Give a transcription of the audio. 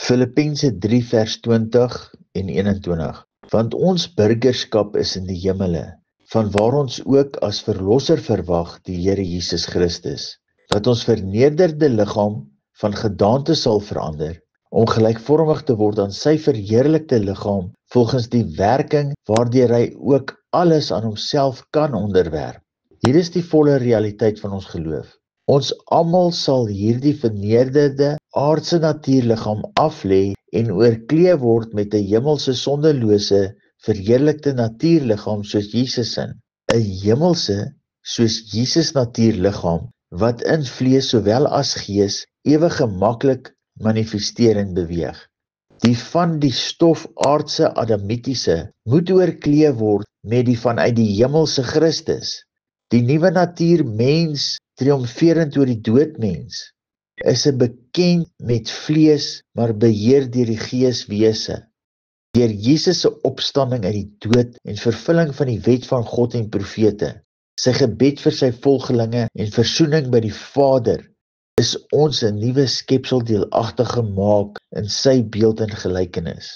Filippense 3 vers 20 en 21. Want ons burgerskap is in die hemele, van waar ons ook as verlosser verwag die Here Jesus Christus, wat ons vernederde liggaam van gedaante sal verander, om gelykvormig te word aan sy verheerlikte liggaam, volgens die werking waardeur hy ook alles aan homself kan onderwerp. Hier is die volle realiteit van ons geloof. Ons almal sal hierdie vernederde aardse natuurliggaam aflê en oorklee word met 'n hemelse sondelose verheerlikte natuurliggaam soos Jesus in. 'n Hemelse soos Jesus natuurliggaam wat in vlees sowel as gees ewig maklik manifesteer en beweeg. Die van die stof aardse adamitiese moet oorklee word met die vanuit die hemelse Christus. Die nuwe natuur mens triomferend oor die doodmens is 'n bekend met vlees maar beheer deur die geeswese. Deur Jesus se opstanding uit die dood en vervulling van die wet van God en profete, sy gebed vir sy volgelinge en versoening by die Vader, is ons 'n nuwe skepsel deelagtig gemaak in sy beeld en gelykenis.